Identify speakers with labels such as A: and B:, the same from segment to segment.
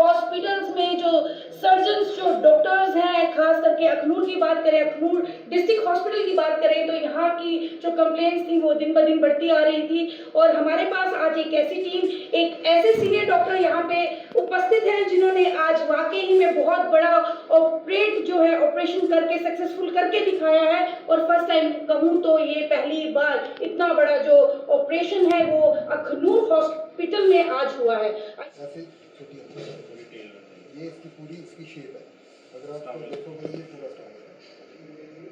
A: Hospitals में जो surgeons, जो डॉक्टर्स हैं, खास करके अखनूर की बात करें, अखनूर डिस्ट्रिक्ट हॉस्पिटल की बात करें, तो यहाँ की जो कंप्लेंट्स थी वो दिन ब दिन बढ़ती आ रही थी। और हमारे पास आज एक ऐसी टीम, एक ऐसे सीनियर डॉक्टर यहाँ पे उपस्थित हैं जिन्होंने आज वाकई में बहुत बड़ा ऑपरेशन करके सक्सेसफुल करके दिखाया है। और फर्स्ट टाइम कहूँ तो ये पहली बार इतना बड़ा जो ऑपरेशन है वो अखनूर हॉस्पिटल में आज हुआ है।
B: ये इसकी पूरी इसकी शेप है, अगर आप देखोगे ये पूरा स्टाइल है, ये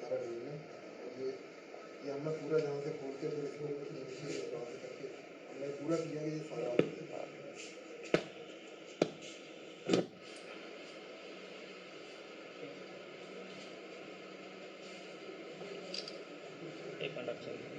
B: सारा डिज़ाइन है। और ये हमने पूरा जहाँ से खोल के फिर इसको नीचे वहाँ से करके हमने पूरा किया कि ये सारा
C: एक मिनट चाहिए।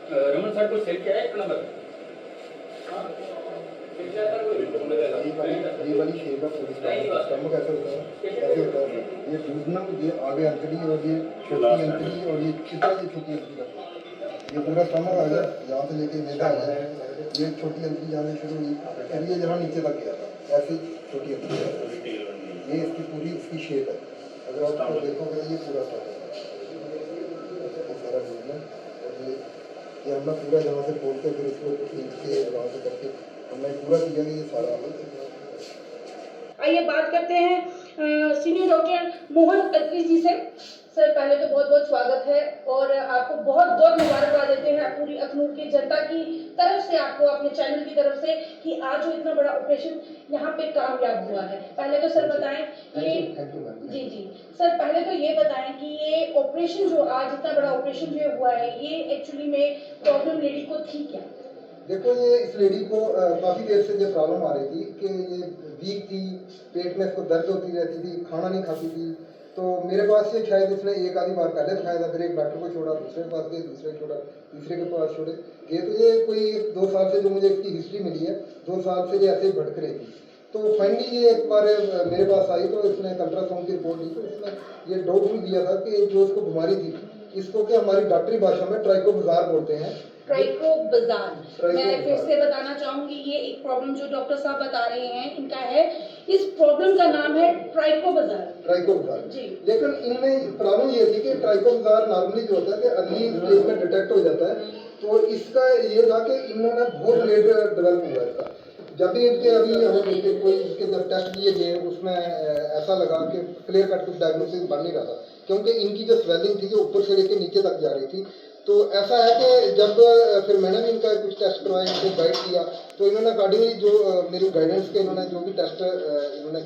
D: रमन सर को सेट किया है एक नंबर
B: ये वाली शेप है पूरी स्टमक कैसे होता है, कैसे होता है ये डूबनम, ये आगे अंतड़ी और ये छोटी अंतड़ी और ये चिता, ये छोटी अंतड़ी का ये पूरा स्टमक आ गया, यहाँ से लेके मैदा आ गया, ये छोटी अंतड़ी जाने शुरू हुई और ये जहाँ नीचे तक गया था ऐसे छोटी अंतड़ी है। ये इसकी पूरी इसकी शेप है, अगर आप देखोगे ये पूरा स्टमक है सारा डूबनम। और ये हमने पूरा जहाँ से खोल के फिर इसको खींच के वहाँ से करके हमने पूरा किया कि ये सारा।
A: आइए बात करते हैं सीनियर डॉक्टर मोहन अत्री जी से। सर पहले तो बहुत बहुत स्वागत है और आपको बहुत बहुत मुबारकबाद देते हैं पूरी अखनूर की जनता की तरफ से, आपको अपने चैनल की तरफ से कि आज जो इतना बड़ा ऑपरेशन यहाँ पे कामयाब हुआ है। पहले तो सर बताएं ये जी जी सर पहले तो ये बताएं कि ये ऑपरेशन जो आज इतना बड़ा ऑपरेशन जो हुआ है ये एक्चुअली में प्रॉब्लम लेडी को थी क्या?
B: देखो ये इस लेडी को काफ़ी देर से जो प्रॉब्लम आ रही थी कि ये वीक थी, पेट में इसको दर्द होती रहती थी, खाना नहीं खाती थी। तो मेरे पास से शायद इसने एक आधी बार पहले दिखाया था, फिर एक डॉक्टर को छोड़ा, दूसरे के पास गए, दूसरे को छोड़ा, तीसरे के पास छोड़े ये। तो ये कोई 2 साल से जो मुझे इसकी हिस्ट्री मिली है, 2 साल से ये ऐसे ही भटक रही थी। तो फाइनली ये एक बार मेरे पास आई तो इसने अल्ट्रासाउंड की रिपोर्ट दी, तो इसने ये डाउट भी दिया था कि जो इसको बीमारी थी इसको क्या हमारी डॉक्टरी भाषा में ट्राइको बाजार बोलते हैं।
A: ट्राइको बाजार मैं फिर से बताना चाहूंगी, ये एक प्रॉब्लम जो डॉक्टर साहब बता रहे हैं इनका है, इस प्रॉब्लम का नाम है ट्राइको बाजार।
B: ट्राइको बाजार
A: जी।
B: लेकिन इनमें प्रॉब्लम ये थी कि ट्राइको बाजार नॉर्मली जो होता है कि अर्ली स्टेज में डिटेक्ट हो जाता है। तो इसका ये था कि इन्होंने बहुत लेट डेवलप हुआ इसका। जब भी इनके अभी हमें कोई इसके जब टेस्ट किए गए उसमें ऐसा लगा कि क्लियर कट कुछ डायग्नोसिस बन नहीं रहा था, क्योंकि इनकी जो स्वेलिंग थी जो ऊपर से लेकर नीचे तक जा रही थी। तो ऐसा है कि जब फिर मैंने भी इनका कुछ टेस्ट करवाए, इनको गाइड किया, तो इन्होंने अकॉर्डिंगली जो मेरी गाइडेंस के इन्होंने जो भी टेस्ट इन्होंने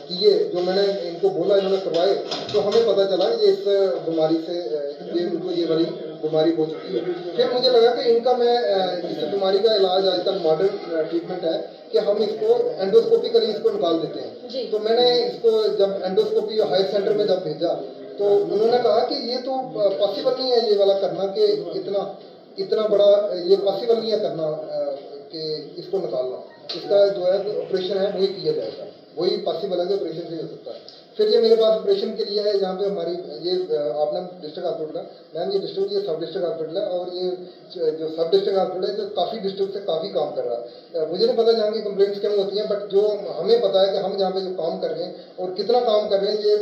B: किए, जो मैंने इनको बोला इन्होंने करवाए, तो हमें पता चला कि इस बीमारी से इनको ये वाली बीमारी हो चुकी है। फिर मुझे लगा कि इनका मैं इस बीमारी का इलाज आजकल मॉडर्न ट्रीटमेंट है कि हम इसको एंडोस्कोपिकली इसको निकाल देते हैं। तो मैंने इसको जब एंडोस्कोपी हायर सेंटर में जब भेजा तो उन्होंने कहा कि ये तो पॉसिबल नहीं है ये वाला करना, कि इतना बड़ा ये पॉसिबल नहीं है करना कि इसको निकालना। इसका जो है ऑपरेशन है वही किया जाएगा, वही पॉसिबल है कि ऑपरेशन से हो सकता है। फिर ये मेरे पास ऑपरेशन के लिए है जहाँ पे हमारी ये आपने डिस्ट्रिक्ट हॉस्पिटल है, मैम ये डिस्ट्रिक्ट ये सब डिस्ट्रिक्ट हॉस्पिटल है, और ये जो सब डिस्ट्रिक्ट हॉस्पिटल है जो काफ़ी डिस्ट्रिक्ट से काफ़ी काम कर रहा है। मुझे नहीं पता जहाँ की कंप्लेंट्स क्यों होती हैं, बट जो हमें पता है कि हम जहाँ पे जो काम कर रहे हैं और कितना काम कर रहे हैं ये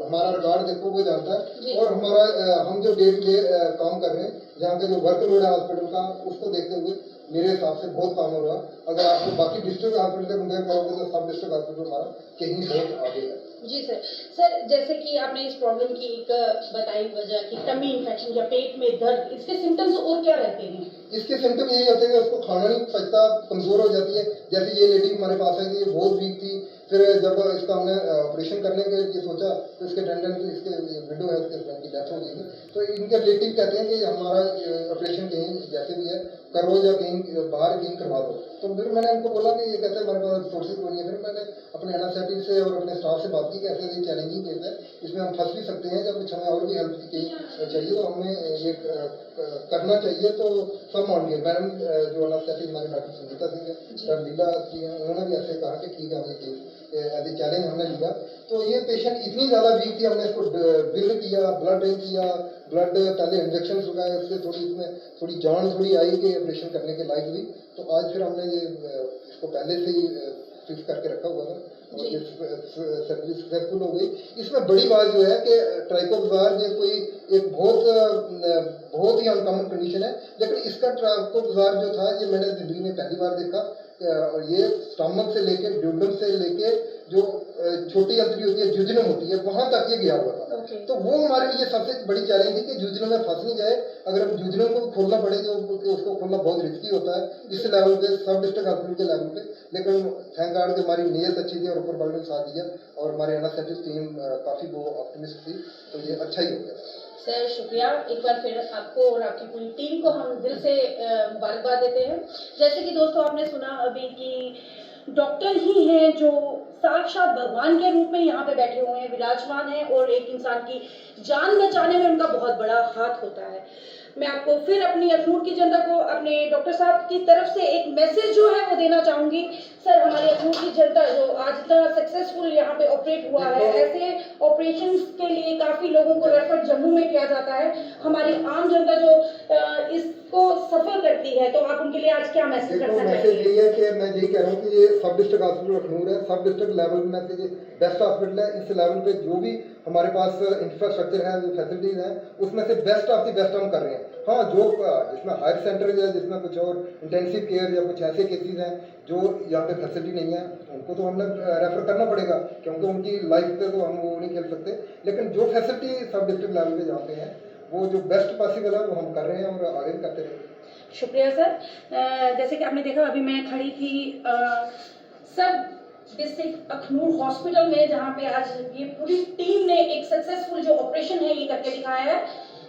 B: हमारा रिकॉर्ड देखो वो जानता है। और हमारा हम जो डे टू डे काम कर रहे हैं जहाँ पे जो वर्कलोड है हॉस्पिटल का उसको देखते हुए मेरे हिसाब से बहुत काम हो रहा है। अगर आपको बाकी डिस्ट्रिक्ट हॉस्पिटल से कंपेयर करोगे तो सब डिस्ट्रिक्ट हॉस्पिटल हमारा कहीं बहुत आगे है।
A: जी सर जैसे कि आपने इस प्रॉब्लम की एक बताई वजह कि टमी इन्फेक्शन या पेट में दर्द, इसके सिम्टम्स और क्या रहते हैं?
B: इसके सिम्टम यही होते हैं कि उसको खाना नहीं पचता, कमज़ोर हो जाती है। जैसे ये लेडी हमारे पास है कि ये बहुत वीक थी, फिर जब इसका हमने ऑपरेशन करने के लिए सोचा तो इसके टेंडन से इसके विडो है, उसके हस्बैंड की डेथ हो गई थी। तो इनके रिलेटिव कहते हैं कि हमारा ऑपरेशन कहीं जैसे भी है करो या कहीं बाहर कहीं करवा दो। तो फिर मैंने उनको बोला कि ये कहते हैं हमारे पास रिसोर्सेज कोई नहीं है। फिर मैंने अपने एनास्थेटिक से और अपने स्टाफ से बात की कि ऐसे चैलेंजिंग केस है, इसमें हम फंस भी सकते हैं, जब कुछ हमें और भी हेल्प की चाहिए तो हमें ये करना चाहिए। तो सब मान गए। मैडम जो एनास्थेटिक हमारे डॉक्टर संगीता सिंह है, डॉक्टर लीला जी हैं, उन्होंने भी ऐसे कहा कि ठीक है हमें केस एज ए चैलेंज हमने लिया। तो ये पेशेंट इतनी ज़्यादा वीक थी, हमने इसको बिल किया, ब्लड ड्रेन किया, ब्लड पहले इंजेक्शन लगाए, उससे थोड़ी इसमें थोड़ी जान थोड़ी आई कि ऑपरेशन करने के लायक हुई। तो आज फिर हमने ये इसको पहले से ही फिक्स करके रखा हुआ था और ये सर्जरी सक्सेसफुल हो गई। इसमें बड़ी बात जो है कि ट्राइकोप्जार ये कोई एक बहुत ही अनकॉमन कंडीशन है, लेकिन इसका ट्राइकोप्जार जो था ये मैंने जिंदगी में पहली बार देखा। और ये स्टमक से लेके ड्यूडम से लेके जो छोटी अंतड़ी होती है, जुजनम होती है, वहां तक ये गया हुआ था। तो वो हमारे लिए सबसे बड़ी चैलेंज थी कि जुजनम में फंस नहीं जाए। अगर हम जुजनम को खोलना पड़े तो उसको खोलना बहुत रिस्की होता है इस लेवल पे, सब डिस्ट्रिक्ट हॉस्पिटल के लेवल पे। लेकिन थैंक गॉड कि हमारी नीयत अच्छी थी और ऊपर वाले ने साथ दिया और हमारे एनास्थेटिक टीम काफ़ी वो ऑप्टिमिस्ट थी, तो ये अच्छा ही हो गया।
A: सर शुक्रिया, एक बार फिर आपको और आपकी पूरी टीम को हम दिल से मुबारकबाद देते हैं। जैसे कि दोस्तों आपने सुना अभी कि डॉक्टर ही हैं जो साक्षात भगवान के रूप में यहाँ पे बैठे हुए हैं, विराजमान हैं और एक इंसान की जान बचाने में उनका बहुत बड़ा हाथ होता है। मैं आपको फिर अपनी अखनूर की जनता को अपने डॉक्टर साहब की तरफ से एक मैसेज जो है वो देना चाहूँगी। सर हमारी अखनूर की जनता जो आज इतना सक्सेसफुल यहाँ पे ऑपरेट हुआ है, ऐसे ऑपरेशंस के लिए काफ़ी लोगों को रेफर जम्मू में किया जाता है। हमारी आम जनता जो इसको सफ़र करती है, तो आप उनके लिए आज क्या मैसेज करना
B: मैसेज
A: चाहेंगे?
B: यही है कि मैं यही कह रहा हूँ कि ये सब डिस्ट्रिक्ट हॉस्पिटल अखनूर है, सब डिस्ट्रिक्ट लेवल में से ये बेस्ट हॉस्पिटल है। इस लेवल पे जो भी हमारे पास इंफ्रास्ट्रक्चर है, जो फैसिलिटीज़ हैं, उसमें से बेस्ट ऑफ द बेस्ट हम कर रहे हैं। हाँ, जो जिसमें हायर सेंटर है, जिसमें कुछ और इंटेंसिव केयर या कुछ ऐसे केसेज हैं जो यहाँ पे फैसिलिटी नहीं है, उनको तो हमने रेफर करना पड़ेगा क्योंकि उनकी लाइफ पे तो हम वो नहीं खेल सकते। लेकिन जो फैसिलिटी सब डिस्ट्रिक्ट लेवल पे जहाँ पे हैं, वो जो बेस्ट पॉसिबल है वो हम कर रहे हैं और आगे भी करते रहेंगे।
A: शुक्रिया सर। जैसे कि आपने देखा अभी मैं खड़ी थी सब डिस्ट्रिक्ट अखनूर हॉस्पिटल में, जहाँ पे आज ये पूरी टीम ने एक सक्सेसफुल जो ऑपरेशन है ये करके दिखाया है।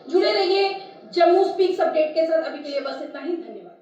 A: जुड़े रहिए जम्मू स्पीक्स अपडेट के साथ। अभी के लिए बस इतना ही, धन्यवाद।